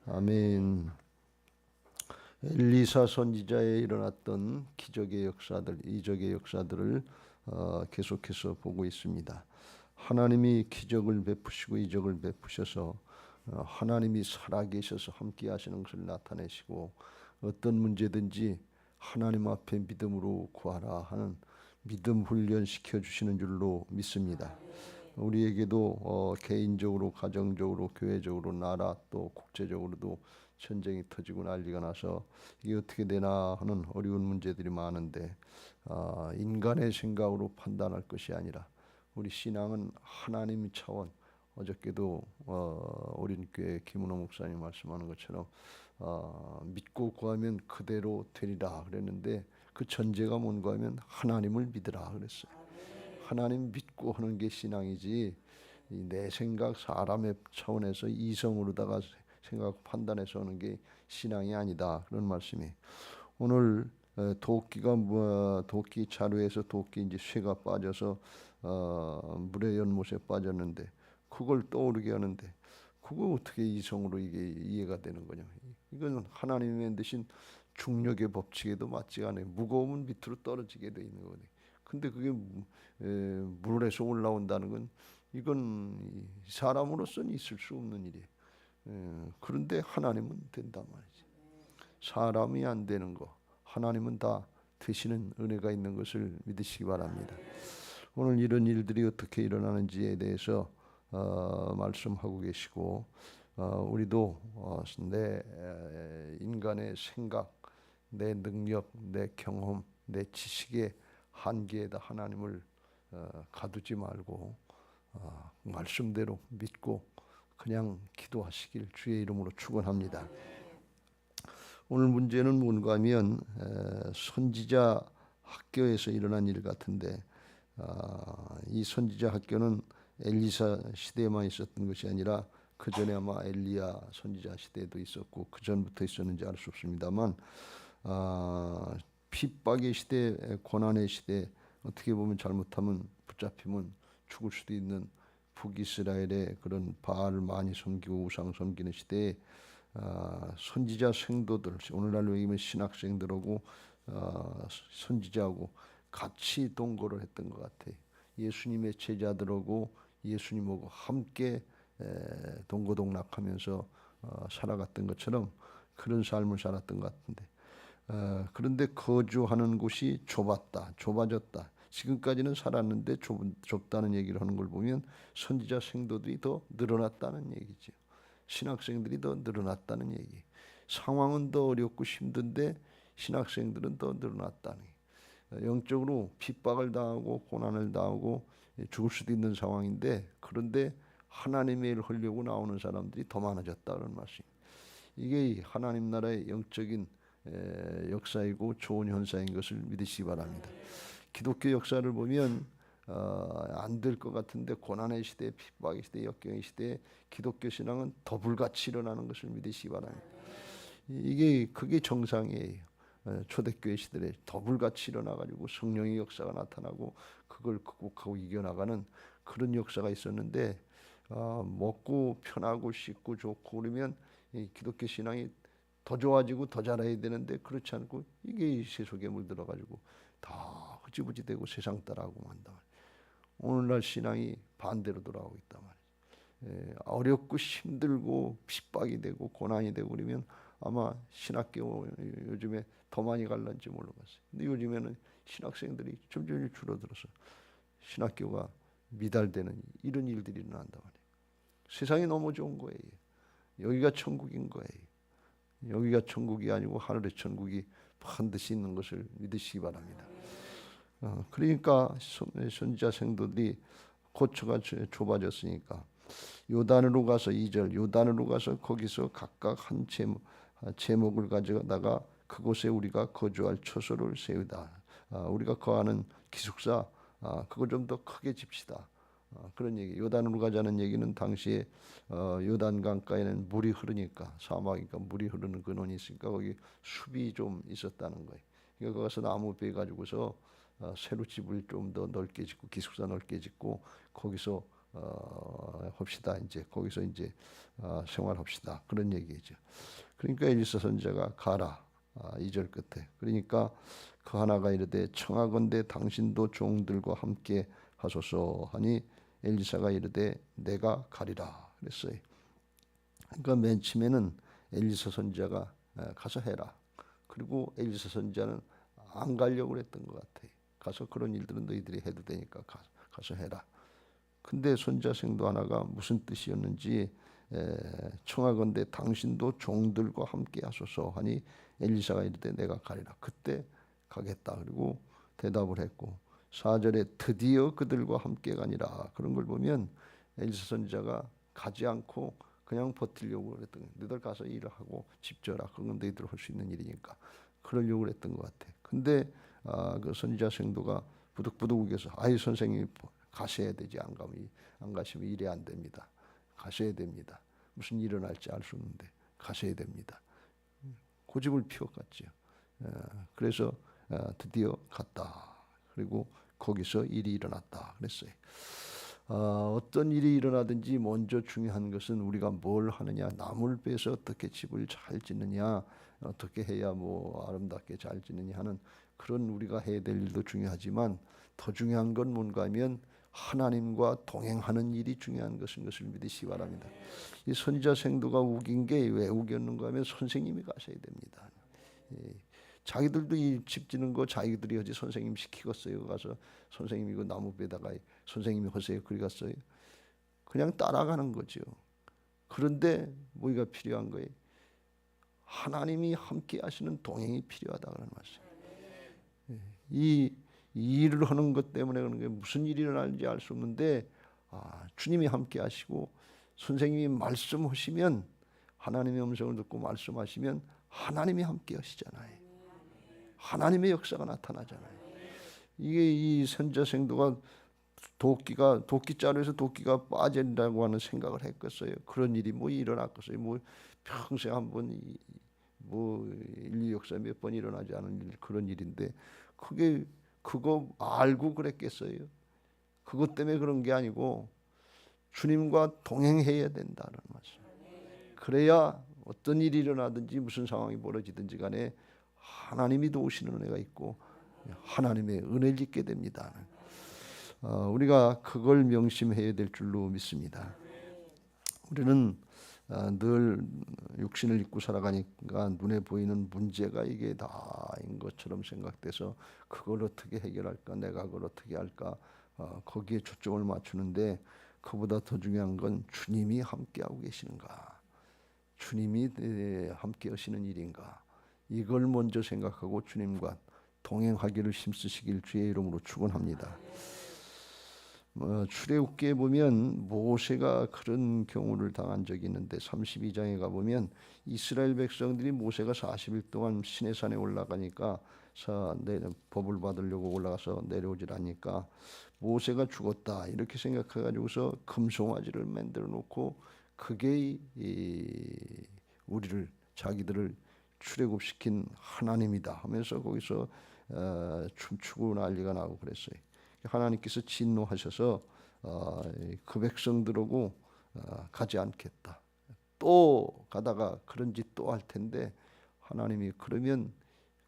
아멘. 엘리사 선지자에 일어났던 기적의 역사들, 이적의 역사들을 계속해서 보고 있습니다. 하나님이 기적을 베푸시고 이적을 베푸셔서 하나님이 살아계셔서 함께 하시는 것을 나타내시고 어떤 문제든지 하나님 앞에 믿음으로 구하라 하는 믿음 훈련시켜 주시는 줄로 믿습니다. 우리에게도 개인적으로, 가정적으로, 교회적으로, 나라 또 국제적으로도 전쟁이 터지고 난리가 나서 이게 어떻게 되나 하는 어려운 문제들이 많은데 인간의 생각으로 판단할 것이 아니라 우리 신앙은 하나님 차원. 어저께도 어린교회 김은호 목사님 말씀하는 것처럼 믿고 구하면 그대로 되리라 그랬는데 그 전제가 뭔가 하면 하나님을 믿으라 그랬어요. 하나님 믿고 하는 게 신앙이지 내 생각 사람의 차원에서 이성으로다가 생각 판단해서 하는 게 신앙이 아니다 그런 말씀이. 오늘 도끼 자루에서 도끼 이제 쇠가 빠져서 물의 연못에 빠졌는데 그걸 떠오르게 하는데 그거 어떻게 이성으로 이게 이해가 되는 거냐? 이건 하나님이 만드신 중력의 법칙에도 맞지 않아요. 무거우면 밑으로 떨어지게 돼 있는 거거든요. 근데 그게 물에서 올라온다는 건 이건 사람으로서는 있을 수 없는 일이에요. 그런데 하나님은 된단 말이지. 사람이 안 되는 거 하나님은 다 되시는 은혜가 있는 것을 믿으시기 바랍니다. 오늘 이런 일들이 어떻게 일어나는지에 대해서 말씀하고 계시고 우리도 내 인간의 생각, 내 능력, 내 경험, 내 지식의 한계에다 하나님을 가두지 말고 말씀대로 믿고 그냥 기도하시길 주의 이름으로 축원합니다. 오늘 문제는 뭔가 하면 선지자 학교에서 일어난 일 같은데 이 선지자 학교는 엘리사 시대에만 있었던 것이 아니라 그 전에 아마 엘리야 선지자 시대에도 있었고 그 전부터 있었는지 알 수 없습니다만 핍박의 시대, 고난의 시대, 어떻게 보면 잘못하면 붙잡히면 죽을 수도 있는 북이스라엘의 그런 바알을 많이 섬기고 우상 섬기는 시대에 선지자 생도들, 오늘날로 얘기하면 신학생들하고 선지자하고 같이 동거를 했던 것 같아요. 예수님의 제자들하고 예수님하고 함께 동고동락하면서 살아갔던 것처럼 그런 삶을 살았던 것 같은데 그런데 거주하는 곳이 좁아졌다. 지금까지는 살았는데 좁다는 얘기를 하는 걸 보면 선지자 생도들이 더 늘어났다는 얘기죠. 신학생들이 더 늘어났다는 얘기. 상황은 더 어렵고 힘든데 신학생들은 더 늘어났다는 얘기. 영적으로 핍박을 당하고 고난을 당하고 죽을 수도 있는 상황인데 그런데 하나님의 일을 하려고 나오는 사람들이 더 많아졌다는 말씀입니다. 이게 하나님 나라의 영적인 역사이고 좋은 현상인 것을 믿으시기 바랍니다. 기독교 역사를 보면 안 될 것 같은데 고난의 시대, 핍박의 시대, 역경의 시대에 기독교 신앙은 더 불같이 일어나는 것을 믿으시기 바랍니다. 그게 정상이에요. 초대교회 시대에 더 불같이 일어나가지고 성령의 역사가 나타나고 그걸 극복하고 이겨나가는 그런 역사가 있었는데 먹고 편하고 씻고 좋고 그러면 이 기독교 신앙이 더 좋아지고 더 잘해야 되는데 그렇지 않고 이게 세속에 물들어가지고 다 흐지부지 되고 세상 따라하고 한다. 오늘날 신앙이 반대로 돌아가고 있단 말이에요. 어렵고 힘들고 핍박이 되고 고난이 되고 그러면 아마 신학교 요즘에 더 많이 갈란지 모르겠어요. 근데 요즘에는 신학생들이 점점 줄어들어서 신학교가 미달되는 이런 일들이 일어난단 말이에요. 세상이 너무 좋은 거예요. 여기가 천국인 거예요. 여기가 천국이 아니고 하늘의 천국이 반드시 있는 것을 믿으시기 바랍니다. 그러니까 선지자 생도들이 고초가 좁아졌으니까 요단으로 가서 2절 요단으로 가서 거기서 각각 한 제목을 가져다가 그곳에 우리가 거주할 처소를 세우다. 우리가 거하는 기숙사 그거 좀 더 크게 집시다. 그런 얘기. 요단으로 가자는 얘기는 당시에 요단 강가에는 물이 흐르니까 사막이니까 물이 흐르는 근원이 있으니까 거기 숲이 좀 있었다는 거예요. 그러니까 거기서 나무 베 가지고서 새로 집을 좀 더 넓게 짓고 기숙사 넓게 짓고 거기서 합시다. 이제 거기서 이제 생활합시다. 그런 얘기죠. 그러니까 엘리사 선지자가 가라. 2절 끝에. 그러니까 그 하나가 이르되 청하건대 당신도 종들과 함께 하소서 하니 엘리사가 이르되 내가 가리라 그랬어요. 그러니까 맨 처음에는 엘리사 선지자가 가서 해라. 그리고 엘리사 선지자는 안 가려고 그랬던 것 같아요. 가서 그런 일들은 너희들이 해도 되니까 가서 해라. 근데 선지자 생도 하나가 무슨 뜻이었는지 청하건대 당신도 종들과 함께 하소서 하니 엘리사가 이르되 내가 가리라. 그때 가겠다. 그리고 대답을 했고 4절에 드디어 그들과 함께 가니라. 그런 걸 보면 엘리사 선지자가 가지 않고 그냥 버티려고 그랬던 거예요. 너희들 가서 일을 하고 집 져라. 그건 너희들 할 수 있는 일이니까. 그러려고 그랬던 것 같아. 근데 그 선지자 생도가 부득부득 우겨서 아이 선생님이 가셔야 되지. 안 가시면 일이 안 됩니다. 가셔야 됩니다. 무슨 일이 일어날지 알 수 없는데 가셔야 됩니다. 고집을 피워갔죠. 그래서 드디어 갔다. 그리고 거기서 일이 일어났다 그랬어요. 어떤 일이 일어나든지 먼저 중요한 것은 우리가 뭘 하느냐, 나무를 빼서 어떻게 집을 잘 짓느냐, 어떻게 해야 뭐 아름답게 잘 짓느냐 하는 그런 우리가 해야 될 일도 중요하지만 더 중요한 건 뭔가 하면 하나님과 동행하는 일이 중요한 것인 것을 믿으시기 바랍니다. 이 선지자 생도가 우긴 게 왜 우겼는가 하면 선생님이 가셔야 됩니다. 자기들도 이 집 짓는 거 자기들이 하지 선생님 시키겠어요. 가서 선생님 이거 나무 베다가 선생님이 하세요. 그리 갔어요. 그냥 따라가는 거죠. 그런데 뭐가 필요한 거예요? 하나님이 함께 하시는 동행이 필요하다 그런 말씀. 이 일을 하는 것 때문에 그런 게 무슨 일이 일어나는지 알 수 없는데 주님이 함께 하시고 선생님이 말씀하시면 하나님의 음성을 듣고 말씀하시면 하나님이 함께 하시잖아요. 하나님의 역사가 나타나잖아요. 이게 이 선지자 생도가 도끼자루에서 도끼가 빠진다고 하는 생각을 했겠어요. 그런 일이 뭐 일어났겠어요. 뭐 평생 한번 뭐 인류 역사 몇 번 일어나지 않은 일, 그런 일인데 그거 알고 그랬겠어요. 그것 때문에 그런 게 아니고 주님과 동행해야 된다는 말씀. 그래야 어떤 일이 일어나든지 무슨 상황이 벌어지든지 간에 하나님이 도우시는 은혜가 있고 하나님의 은혜를 잊게 됩니다. 우리가 그걸 명심해야 될 줄로 믿습니다. 우리는 늘 육신을 입고 살아가니까 눈에 보이는 문제가 이게 다인 것처럼 생각돼서 그걸 어떻게 해결할까, 내가 그걸 어떻게 할까, 거기에 초점을 맞추는데 그보다 더 중요한 건 주님이 함께하고 계시는가, 주님이 함께 하시는 일인가, 이걸 먼저 생각하고 주님과 동행하기를 힘쓰시길 주의 이름으로 축원합니다. 출애굽기에 보면 모세가 그런 경우를 당한 적이 있는데 32장에 가보면 이스라엘 백성들이 모세가 40일 동안 시내산에 올라가니까 법을 받으려고 올라가서 내려오질 않으니까 모세가 죽었다 이렇게 생각해가지고서 금송아지를 만들어 놓고 그게 우리를 자기들을 출애굽시킨 하나님이다 하면서 거기서 춤추고 난리가 나고 그랬어요. 하나님께서 진노하셔서 그 백성들하고 가지 않겠다. 또 가다가 그런 짓 또 할 텐데 하나님이 그러면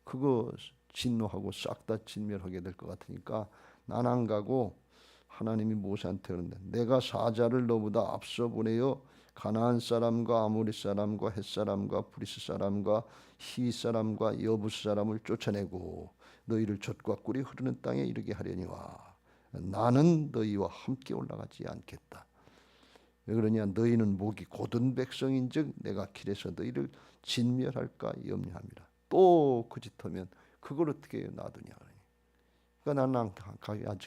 그거 진노하고 싹 다 진멸하게 될 것 같으니까 난 안 가고 하나님이 모세한테 그런데 내가 사자를 너보다 앞서 보내어 가나안 사람과 아모리 사람과 헷 사람과 브리스 사람과 히위 사람과 여부스 사람을 쫓아내고 너희를 젖과 꿀이 흐르는 땅에 이르게 하려니와 나는 너희와 함께 올라가지 않겠다. 왜 그러냐? 너희는 목이 곧은 백성인즉 내가 길에서 너희를 진멸할까 염려함이라. 또 그 짓하면 그걸 어떻게 놔두냐. 그러니까 나는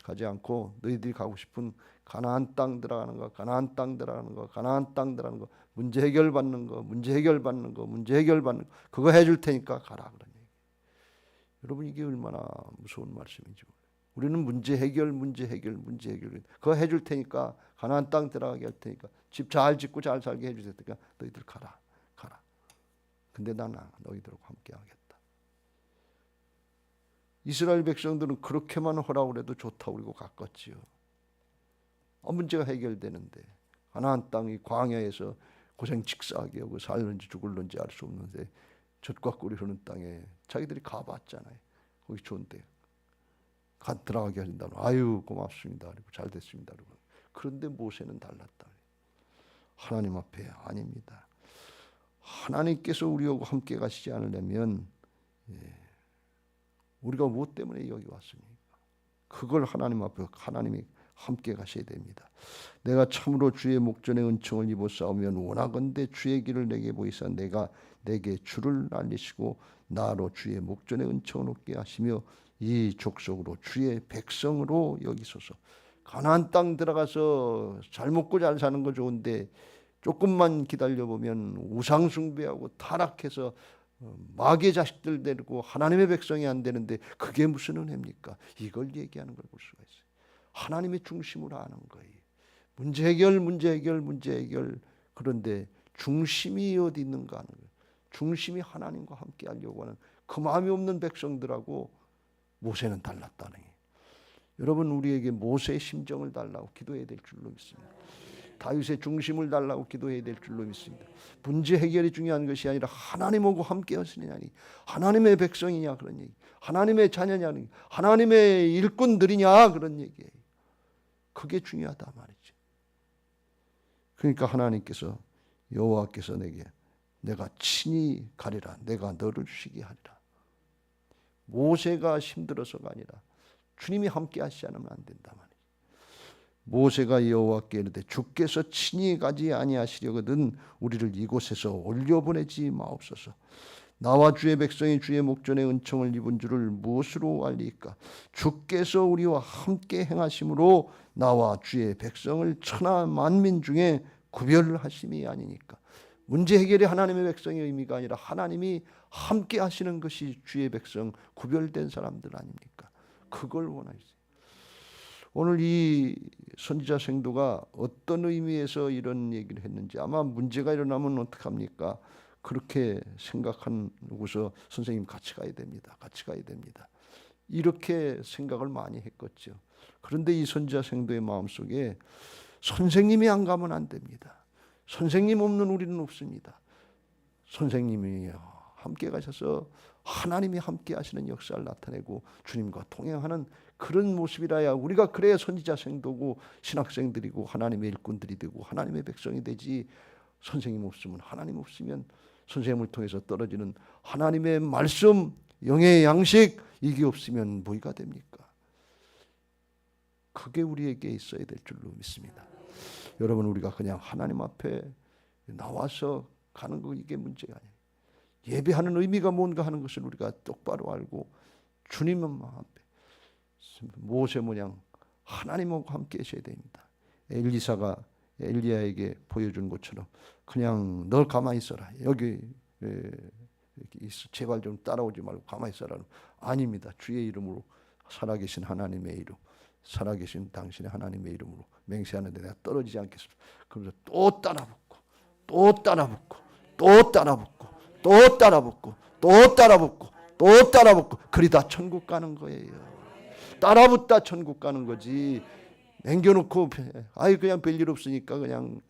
가지 않고 너희들이 가고 싶은 가나안 땅 들어가는 거, 가나안 땅 들어가는 거, 가나안 땅 들어가는 거, 문제 해결받는 거, 문제 해결받는 거, 문제 해결받는 거, 그거 해줄 테니까 가라 그런 얘기. 여러분 이게 얼마나 무서운 말씀인지 몰라요. 우리는 문제 해결 그거 해줄 테니까 가나안 땅 들어가게 할 테니까 집 잘 짓고 잘 살게 해줄 테니까 너희들 가라. 근데 나는 너희들하고 함께 하겠다. 이스라엘 백성들은 그렇게만 하라고 해도 좋다고 그러고 갔겠지요. 문제가 해결되는데 가나안 땅이 광야에서 고생 직사하게 하고 살는지 죽을는지 알 수 없는데 젖과 꿀이 흐르는 땅에 자기들이 가봤잖아요. 거기 좋은데 들어가게 하신다. 아유 고맙습니다. 그리고 잘 됐습니다. 그리고 그런데 모세는 달랐다. 하나님 앞에 아닙니다. 하나님께서 우리하고 함께 가시지 않으려면 우리가 무엇 때문에 여기 왔습니까? 그걸 하나님 앞에 하나님이 함께 가셔야 됩니다. 내가 참으로 주의 목전에 은총을 입어 싸우면 원하건대 주의 길을 내게 보이사 내가 내게 주를 알리시고 나로 주의 목전에 은총을 얻게 하시며 이 족속으로 주의 백성으로 여기소서. 가나안 땅 들어가서 잘 먹고 잘 사는 거 좋은데 조금만 기다려보면 우상 숭배하고 타락해서 마귀의 자식들 데리고 하나님의 백성이 안 되는데 그게 무슨 은혜입니까? 이걸 얘기하는 걸 볼 수가 있어요. 하나님의 중심으로 아는 거예요. 문제 해결. 그런데 중심이 어디 있는가 하는 거예요. 중심이 하나님과 함께 하려고 하는 그 마음이 없는 백성들하고 모세는 달랐다는 거예요. 여러분 우리에게 모세의 심정을 달라고 기도해야 될 줄로 믿습니다. 다윗의 중심을 달라고 기도해야 될 줄로 믿습니다. 문제 해결이 중요한 것이 아니라 하나님하고 함께 하시느냐니 하나님의 백성이냐 그런 얘기, 하나님의 자녀냐, 하나님의 일꾼들이냐 그런 얘기예요. 그게 중요하다 말이죠. 그러니까 하나님께서 여호와께서 내가 친히 가리라, 내가 너를 쉬게 하리라. 모세가 힘들어서가 아니라 주님이 함께 하시지 않으면 안 된다 말이죠. 모세가 여호와께 이르되 주께서 친히 가지 아니하시려거든 우리를 이곳에서 올려보내지 마옵소서. 나와 주의 백성이 주의 목전에 은총을 입은 줄을 무엇으로 알리까? 주께서 우리와 함께 행하심으로 나와 주의 백성을 천하 만민 중에 구별하심이 아니니까. 문제 해결이 하나님의 백성의 의미가 아니라 하나님이 함께 하시는 것이 주의 백성 구별된 사람들 아닙니까? 그걸 원하시죠. 오늘 이 선지자 생도가 어떤 의미에서 이런 얘기를 했는지 아마 문제가 일어나면 어떡합니까? 그렇게 생각하고서 선생님 같이 가야 됩니다. 이렇게 생각을 많이 했겠죠. 그런데 이 선지자 생도의 마음속에 선생님이 안 가면 안 됩니다. 선생님 없는 우리는 없습니다. 선생님이 함께 가셔서 하나님이 함께 하시는 역사를 나타내고 주님과 동행하는 그런 모습이라야 우리가 그래야 선지자 생도고 신학생들이고 하나님의 일꾼들이 되고 하나님의 백성이 되지. 선생님 없으면, 하나님 없으면 선생님을 통해서 떨어지는 하나님의 말씀, 영의 양식 이게 없으면 뭐가 됩니까? 그게 우리에게 있어야 될 줄로 믿습니다. 여러분 우리가 그냥 하나님 앞에 나와서 가는 거 이게 문제가 아니에요. 예배하는 의미가 뭔가 하는 것을 우리가 똑바로 알고 주님 앞에 모세 모양 하나님하고 함께 계셔야 됩니다. 엘리사가 엘리야에게 보여준 것처럼 그냥 너 가만히 있어라. 여기 제발 좀 따라오지 말고 가만히 있어라. 아닙니다. 주의 이름으로 살아계신 하나님의 이름, 살아계신 당신의 하나님의 이름으로 맹세하는데 내가 떨어지지 않겠습니다. 그러면서 또 따라붙고 또 따라붙고 또 따라붙고 또 따라붙고 또 따라붙고 또 따라붙고 그러다 천국 가는 거예요. 따라붙다 천국 가는 거지. 남겨놓고 아이 그냥 별일 없으니까 그냥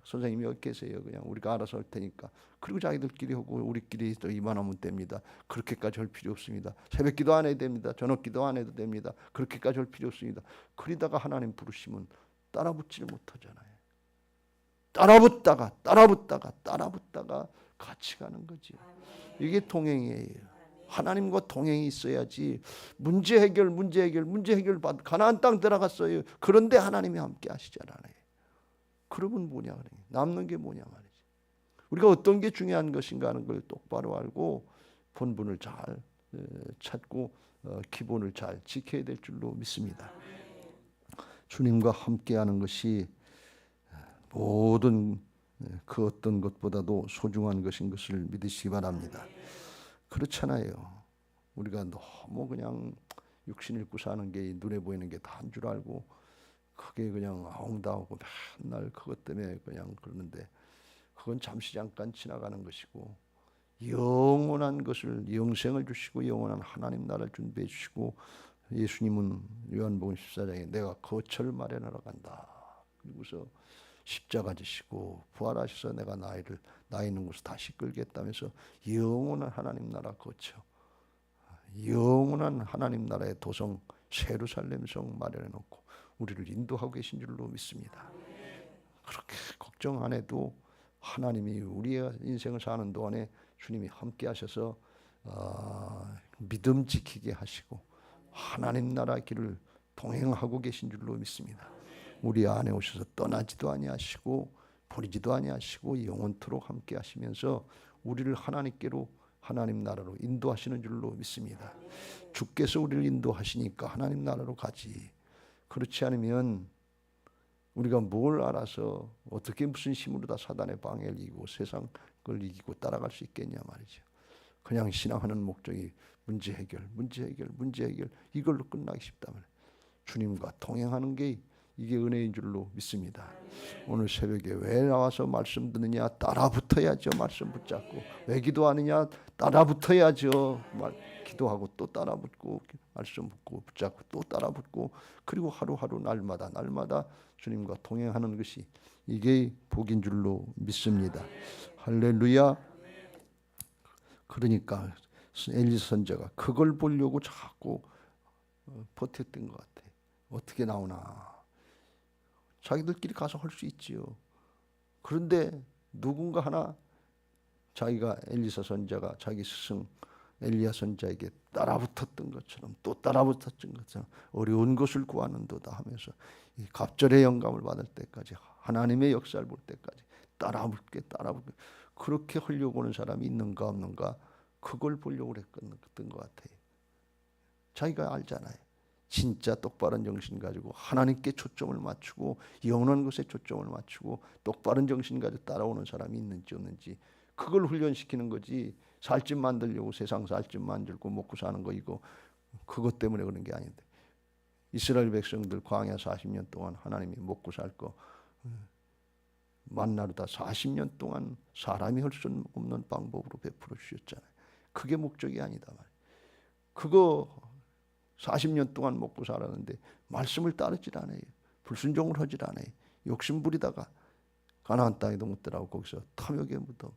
선생님이 여기 계세요. 그냥 우리가 알아서 할 테니까. 그리고 자기들끼리 하고 우리끼리 또 이만하면 됩니다. 그렇게까지 할 필요 없습니다. 새벽기도 안 해도 됩니다. 저녁기도 안 해도 됩니다. 그렇게까지 할 필요 없습니다. 그러다가 하나님 부르시면 따라붙지를 못하잖아요. 따라붙다가 같이 가는 거지. 이게 동행이에요. 하나님과 동행이 있어야지. 문제 해결 받 가나안 땅 들어갔어요. 그런데 하나님이 함께 하시잖아요. 그러면 뭐냐 그래. 남는 게 뭐냐 말이지. 우리가 어떤 게 중요한 것인가 하는 걸 똑바로 알고 본분을 잘 찾고 기본을 잘 지켜야 될 줄로 믿습니다. 주님과 함께하는 것이 모든 그 어떤 것보다도 소중한 것인 것을 믿으시기 바랍니다. 그렇잖아요. 우리가 너무 그냥 육신을 입고 사는 게 눈에 보이는 게 다인 줄 알고 그게 그냥 아웅다하고 맨날 그것 때문에 그냥 그러는데 그건 잠시 잠깐 지나가는 것이고 영원한 것을 영생을 주시고 영원한 하나님 나라를 준비해 주시고 예수님은 요한복음 14장에 내가 거처를 마련하러 간다 그리고서 십자가 지시고 부활하셔서 내가 나 있는 곳을 다시 끌겠다면서 영원한 하나님 나라 거쳐 영원한 하나님 나라의 도성 예루살렘 성 마련해 놓고 우리를 인도하고 계신 줄로 믿습니다. 그렇게 걱정 안 해도 하나님이 우리의 인생을 사는 동안에 주님이 함께 하셔서 믿음 지키게 하시고 하나님 나라 길을 동행하고 계신 줄로 믿습니다. 우리 안에 오셔서 떠나지도 아니하시고 버리지도 아니하시고 영원토록 함께 하시면서 우리를 하나님께로 하나님 나라로 인도하시는 줄로 믿습니다. 주께서 우리를 인도하시니까 하나님 나라로 가지. 그렇지 않으면 우리가 뭘 알아서 어떻게 무슨 힘으로 다 사단의 방해를 이기고 세상을 이기고 따라갈 수 있겠냐 말이죠. 그냥 신앙하는 목적이 문제 해결 이걸로 끝나기 쉽다면 주님과 동행하는 게 이게 은혜인 줄로 믿습니다. 오늘 새벽에 왜 나와서 말씀 듣느냐? 따라 붙어야죠. 말씀 붙잡고. 왜 기도하느냐? 따라 붙어야죠. 기도하고 또 따라 붙고 말씀 붙고 붙잡고 또 따라 붙고 그리고 하루하루 날마다 주님과 동행하는 것이 이게 복인 줄로 믿습니다. 할렐루야. 그러니까 엘리사 선지자가 그걸 보려고 자꾸 버텼던 것 같아. 어떻게 나오나. 자기들끼리 가서 할 수 있지요. 그런데 누군가 하나 자기가 엘리사 선지자가 자기 스승 엘리야 선지자에게 따라붙었던 것처럼 또 따라붙었던 것처럼 어려운 것을 구하는도다 하면서 이 갑절의 영감을 받을 때까지 하나님의 역사를 볼 때까지 따라붙게 그렇게 하려고 하는 사람이 있는가 없는가 그걸 보려고 그랬던 것 같아요. 자기가 알잖아요. 진짜 똑바른 정신 가지고 하나님께 초점을 맞추고 영원한 것에 초점을 맞추고 똑바른 정신 가지고 따라오는 사람이 있는지 없는지 그걸 훈련시키는 거지. 살집 만들려고 세상 살집 만들고 먹고 사는 거 이거 그것 때문에 그런 게 아닌데 이스라엘 백성들 광야 40년 동안 하나님이 먹고 살 거 만나르다 40년 동안 사람이 할 수 없는 방법으로 베풀어 주셨잖아요. 그게 목적이 아니다 말이에요. 그거 40년 동안 먹고 살았는데 말씀을 따르질 않아요. 불순종을 하질 않아요. 욕심 부리다가 가나안 땅에도 못 들어가고 거기서 탐욕의 무덤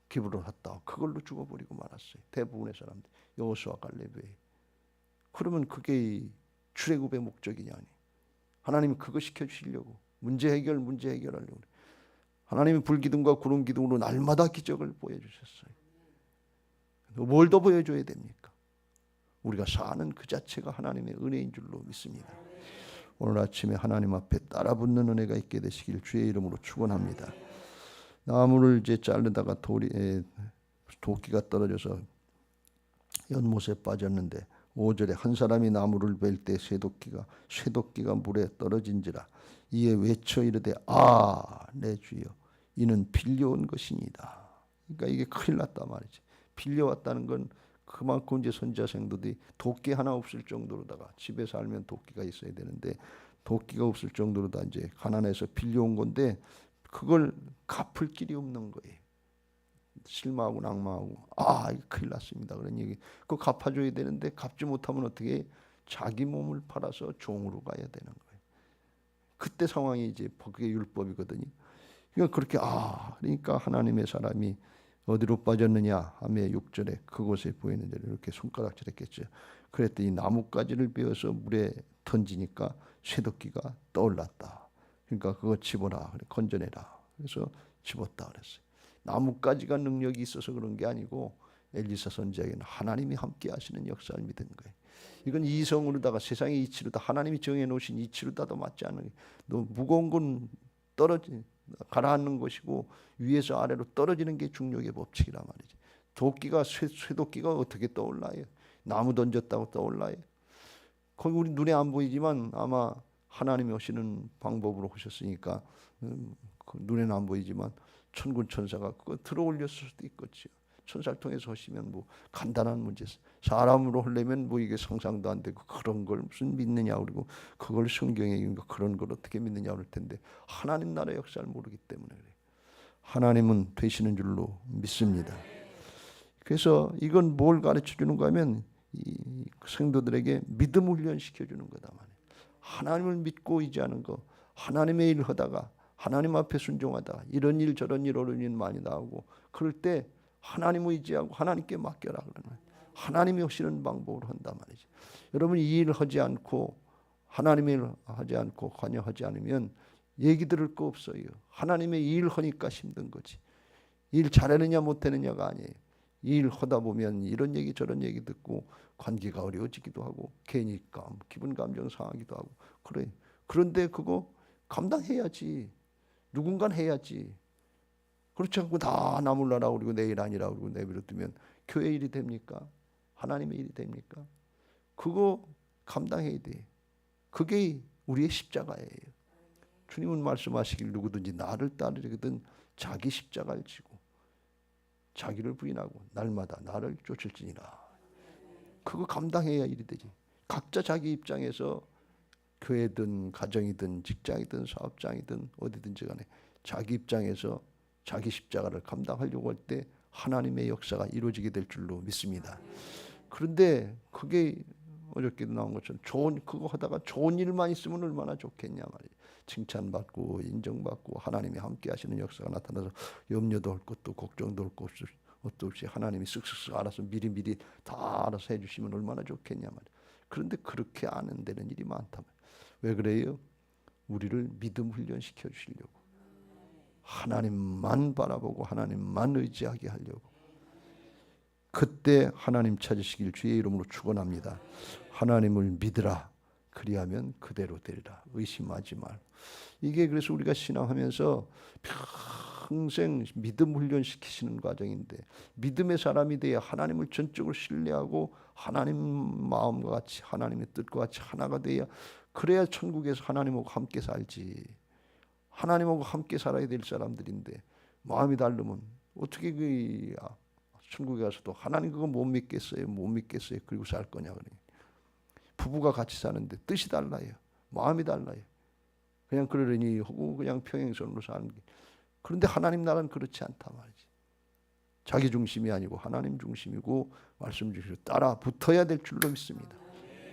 기브론 했다. 그걸로 죽어버리고 말았어요. 대부분의 사람들 여호수아 갈렙에. 그러면 그게 출애굽의 목적이냐니. 하나님이 그거 시켜주시려고 문제 해결하려고. 하나님이 불기둥과 구름 기둥으로 날마다 기적을 보여주셨어요. 뭘 더 보여줘야 됩니까? 우리가 사는 그 자체가 하나님의 은혜인 줄로 믿습니다. 오늘 아침에 하나님 앞에 따라붙는 은혜가 있게 되시길 주의 이름으로 축원합니다. 나무를 이제 자르다가 도끼가 떨어져서 연못에 빠졌는데 5절에 한 사람이 나무를 벨 때 쇠도끼가 물에 떨어진지라 이에 외쳐 이르되 내 주여 이는 빌려온 것이니이다. 그러니까 이게 큰일 났단 말이지. 빌려왔다는 건 그만큼 이제 선지자 생도들이 도끼 하나 없을 정도로다가 집에 살면 도끼가 있어야 되는데 도끼가 없을 정도로 다 이제 가난해서 빌려온 건데 그걸 갚을 길이 없는 거예요. 실망하고 낭망하고 이거 큰일 났습니다. 그런 얘기. 그거 갚아줘야 되는데 갚지 못하면 어떻게 자기 몸을 팔아서 종으로 가야 되는 거예요. 그때 상황이 이제 그게 율법이거든요. 그러니까 그렇게 그러니까 하나님의 사람이 어디로 빠졌느냐 하며 6절에 그곳에 보이는 대로 이렇게 손가락질했겠죠. 그랬더니 나뭇가지를 베어서 물에 던지니까 쇠도끼가 떠올랐다. 그러니까 그거 집어라, 건져내라. 그래서 집었다 그랬어요. 나뭇가지가 능력이 있어서 그런 게 아니고 엘리사 선지자에게는 하나님이 함께 하시는 역사를 믿은 거예요. 이건 이성으로다가 세상의 이치로다 하나님이 정해놓으신 이치로다도 맞지 않는 너무 무거운 건 가라앉는 것이고 위에서 아래로 떨어지는 게 중력의 법칙이란 말이지. 도끼가 쇠도끼가 어떻게 떠올라요? 나무 던졌다고 떠올라요? 거기 우리 눈에 안 보이지만 아마 하나님이 오시는 방법으로 오셨으니까 눈에는 안 보이지만 천군 천사가 그거 들어올렸을 수도 있겠지요. 천사를 통해서 하시면 뭐 간단한 문제, 사람으로 하려면 뭐 이게 상상도 안 되고 그런 걸 무슨 믿느냐 그리고 그걸 성경에 그런 걸 어떻게 믿느냐 그럴 텐데 하나님 나라의 역사를 모르기 때문에 그래요. 하나님은 되시는 줄로 믿습니다. 그래서 이건 뭘 가르쳐 주는 거면 이 성도들에게 믿음 훈련 시켜 주는 거다 말이에요. 하나님을 믿고 의지하는 거, 하나님의 일 하다가 하나님 앞에 순종하다가 이런 일 저런 일 어려운 일 많이 나오고 그럴 때 하나님 의지하고 하나님께 맡겨라 그러는 하나님이 하시는 방법으로 한단 말이죠. 여러분 이 일을 하지 않고 하나님의 일을 하지 않고 관여하지 않으면 얘기 들을 거 없어요. 하나님의 일 하니까 힘든 거지. 일 잘하느냐 못하느냐가 아니에요. 일 하다 보면 이런 얘기 저런 얘기 듣고 관계가 어려워지기도 하고 괜히 기분 감정 상하기도 하고 그래. 그런데 그거 감당해야지. 누군가는 해야지. 그렇지 않고 다 나 몰라라 그러고 내 일 아니라 그러고 내버려두면 교회 일이 됩니까? 하나님의 일이 됩니까? 그거 감당해야 돼. 그게 우리의 십자가예요. 주님은 말씀하시길 누구든지 나를 따르거든 자기 십자가를 지고 자기를 부인하고 날마다 나를 쫓을지니라. 그거 감당해야 일이 되지. 각자 자기 입장에서 교회든 가정이든 직장이든 사업장이든 어디든지 간에 자기 입장에서 자기 십자가를 감당하려고 할 때 하나님의 역사가 이루어지게 될 줄로 믿습니다. 그런데 그게 어저께도 나온 것처럼 그거 하다가 좋은 일만 있으면 얼마나 좋겠냐 말이에요. 칭찬받고 인정받고 하나님이 함께 하시는 역사가 나타나서 염려도 할 것도 걱정도 할 것도 없이 하나님이 쓱쓱쓱 알아서 미리미리 다 알아서 해주시면 얼마나 좋겠냐 말이에요. 그런데 그렇게 안 되는 일이 많다 말이에요. 왜 그래요? 우리를 믿음 훈련시켜 주시려고 하나님만 바라보고 하나님만 의지하게 하려고. 그때 하나님 찾으시길 주의 이름으로 축원합니다. 하나님을 믿으라. 그리하면 그대로 되리라. 의심하지 말. 이게 그래서 우리가 신앙하면서 평생 믿음 훈련시키시는 과정인데 믿음의 사람이 돼야 하나님을 전적으로 신뢰하고 하나님 마음과 같이 하나님의 뜻과 같이 하나가 돼야 그래야 천국에서 하나님하고 함께 살지. 하나님하고 함께 살아야 될 사람들인데 마음이 다르면 어떻게 그 천국에 가서도 하나님 그거 못 믿겠어요. 못 믿겠어요. 그리고 살 거냐 그러니. 부부가 같이 사는데 뜻이 달라요. 마음이 달라요. 그냥 그러려니 하고 그냥 평행선으로 사는 게. 그런데 하나님 나라는 그렇지 않다 말이지. 자기 중심이 아니고 하나님 중심이고 말씀 주시고 따라 붙어야 될 줄로 믿습니다.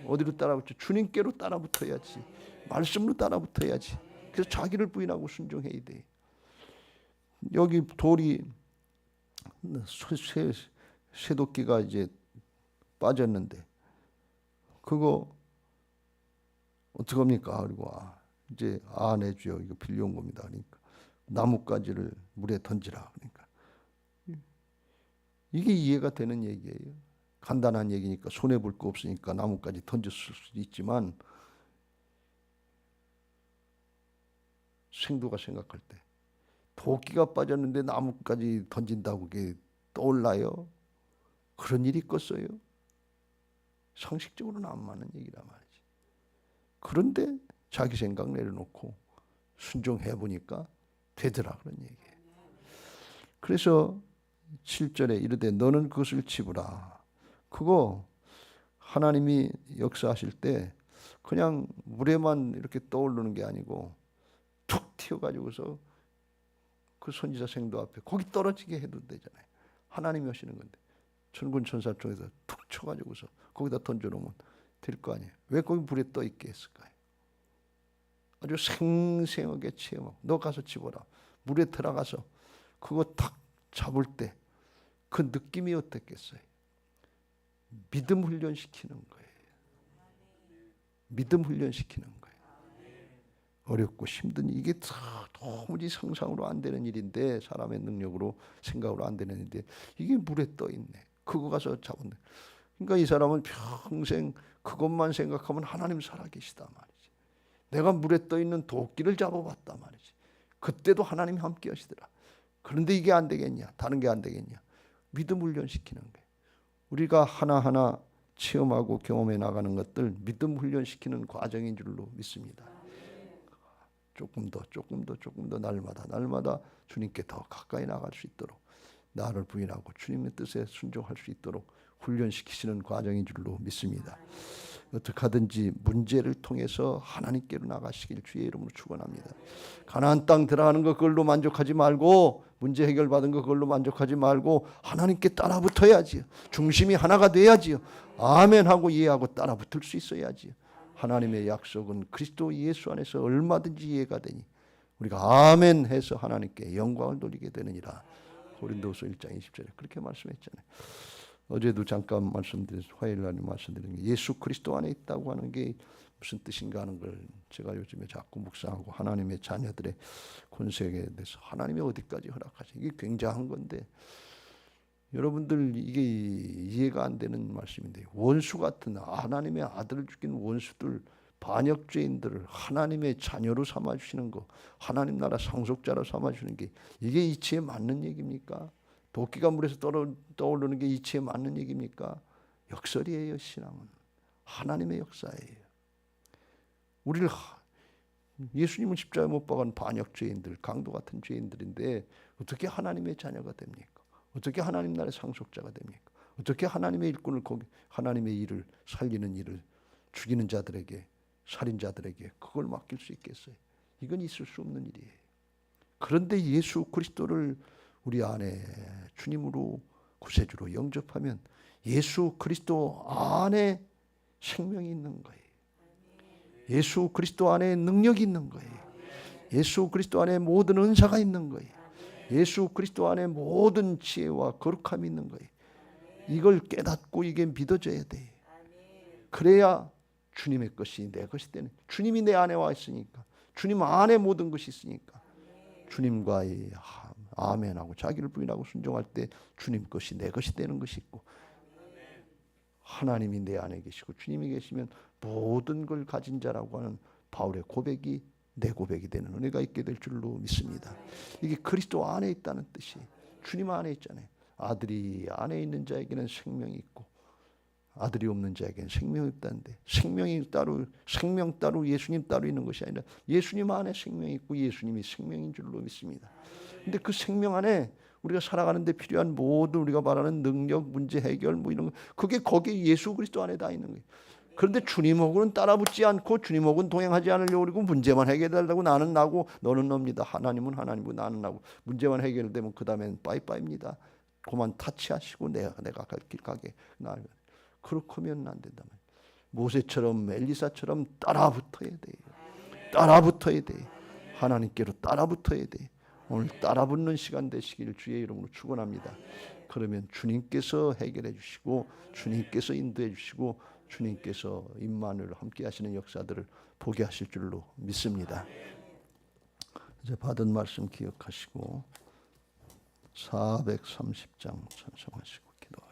어디로 따라 붙죠? 주님께로 따라 붙어야지. 말씀으로 따라 붙어야지. 그래서 자기를 부인하고 순종해야 돼. 여기 돌이 쇠도끼가 이제 빠졌는데 그거 어떡합니까? 그리고 이제 내주요. 이거 빌려온 겁니다. 그러니까 나뭇가지를 물에 던지라. 그러니까 이게 이해가 되는 얘기예요. 간단한 얘기니까 손해 볼 거 없으니까 나뭇가지 던졌을 수도 있지만 생도가 생각할 때 도끼가 빠졌는데 나뭇가지 던진다고 그게 떠올라요? 그런 일이 있겠어요? 상식적으로는 안 맞는 얘기란 말이지. 그런데 자기 생각 내려놓고 순종해 보니까 되더라 그런 얘기예요. 그래서 7절에 이르되 너는 그것을 집으라. 그거 하나님이 역사하실 때 그냥 물에만 이렇게 떠오르는 게 아니고 툭 튀어가지고서 그 선지자 생도 앞에 거기 떨어지게 해도 되잖아요. 하나님이 하시는 건데 천군 천사 쪽에서 툭 쳐가지고서 거기다 던져놓으면 될 거 아니에요. 왜 거기 물에 떠 있게 했을까요? 아주 생생하게 체험하고 너 가서 집어라. 물에 들어가서 그거 탁 잡을 때 그 느낌이 어땠겠어요? 믿음 훈련시키는 거예요. 믿음 훈련시키는 거예요. 어렵고 힘든 이게 도무지 상상으로 안 되는 일인데 사람의 능력으로 생각으로 안 되는 일인데 이게 물에 떠 있네. 그거 가서 잡았네. 그러니까 이 사람은 평생 그것만 생각하면 하나님 살아계시다 말이지. 내가 물에 떠 있는 도끼를 잡아봤다 말이지. 그때도 하나님이 함께 하시더라. 그런데 이게 안 되겠냐? 다른 게 안 되겠냐? 믿음 훈련시키는 거예요. 우리가 하나하나 체험하고 경험해 나가는 것들 믿음 훈련시키는 과정인 줄로 믿습니다. 조금 더 날마다 주님께 더 가까이 나갈 수 있도록 나를 부인하고 주님의 뜻에 순종할 수 있도록 훈련시키시는 과정인 줄로 믿습니다. 어떻게 하든지 문제를 통해서 하나님께로 나가시길 주의 이름으로 축원합니다. 가나안 땅 들어가는 것 그걸로 만족하지 말고 문제 해결받은 것 그걸로 만족하지 말고 하나님께 따라 붙어야지요. 중심이 하나가 돼야지요. 아멘 하고 이해하고 따라 붙을 수 있어야지요. 하나님의 약속은 그리스도 예수 안에서 얼마든지 이해가 되니 우리가 아멘 해서 하나님께 영광을 돌리게 되느니라. 고린도서 1장 20절에 그렇게 말씀했잖아요. 어제도 잠깐 화요일 날 말씀드린 게 예수 그리스도 안에 있다고 하는 게 무슨 뜻인가 하는 걸 제가 요즘에 자꾸 묵상하고 하나님의 자녀들의 권세에 대해서 하나님이 어디까지 허락하시 이게 굉장한 건데 여러분들 이게 이해가 안 되는 말씀인데 원수 같은 하나님의 아들을 죽인 원수들 반역죄인들을 하나님의 자녀로 삼아주시는 거 하나님 나라 상속자로 삼아주는 게 이게 이치에 맞는 얘기입니까? 도끼가 물에서 떠오르는 게 이치에 맞는 얘기입니까? 역설이에요. 신앙은 하나님의 역사예요. 우리를 예수님은 십자가에 못 박은 반역죄인들 강도 같은 죄인들인데 어떻게 하나님의 자녀가 됩니까? 어떻게 하나님 나라의 상속자가 됩니까? 어떻게 하나님의 일꾼을 하나님의 일을 살리는 일을 죽이는 자들에게 살인자들에게 그걸 맡길 수 있겠어요? 이건 있을 수 없는 일이에요. 그런데 예수 그리스도를 우리 안에 주님으로 구세주로 영접하면 예수 그리스도 안에 생명이 있는 거예요. 예수 그리스도 안에 능력이 있는 거예요. 예수 그리스도 안에 모든 은사가 있는 거예요. 예수 그리스도 안에 모든 지혜와 거룩함이 있는 거예요. 이걸 깨닫고 이게 믿어져야 돼요. 그래야 주님의 것이 내 것이 되는. 주님이 내 안에 와 있으니까. 주님 안에 모든 것이 있으니까. 주님과의 아멘하고 자기를 부인하고 순종할 때 주님 것이 내 것이 되는 것이 있고 하나님이 내 안에 계시고 주님이 계시면 모든 걸 가진 자라고 하는 바울의 고백이 내 고백이 되는 은혜가 있게 될 줄로 믿습니다. 이게 그리스도 안에 있다는 뜻이 주님 안에 있잖아요. 아들이 안에 있는 자에게는 생명이 있고 아들이 없는 자에게는 생명이 없다는데 생명이 따로 생명 따로 예수님 따로 있는 것이 아니라 예수님 안에 생명이 있고 예수님이 생명인 줄로 믿습니다. 근데 그 생명 안에 우리가 살아가는 데 필요한 모든 우리가 말하는 능력, 문제 해결 뭐 이런 거 그게 거기 예수 그리스도 안에 다 있는 거예요. 그런데 주님하고는 따라붙지 않고 주님하고는 동행하지 않으려고 그러고 문제만 해결되려고 나는 나고 너는 놉니다. 하나님은 하나님이고 나는 나고 문제만 해결되면 그 다음엔 빠이빠이입니다. 그만 타치하시고 내가 갈 길 가게 나아가. 그렇게면 안 된다. 모세처럼 엘리사처럼 따라붙어야 돼요. 따라붙어야 돼요. 하나님께로 따라붙어야 돼요. 오늘 따라붙는 시간 되시길 주의 이름으로 축원합니다. 그러면 주님께서 해결해 주시고 주님께서 인도해 주시고 주님께서 임마누엘 함께 하시는 역사들을 보게 하실 줄로 믿습니다. 이제 받은 말씀 기억하시고 430장 찬송하시고 기도하겠습니다.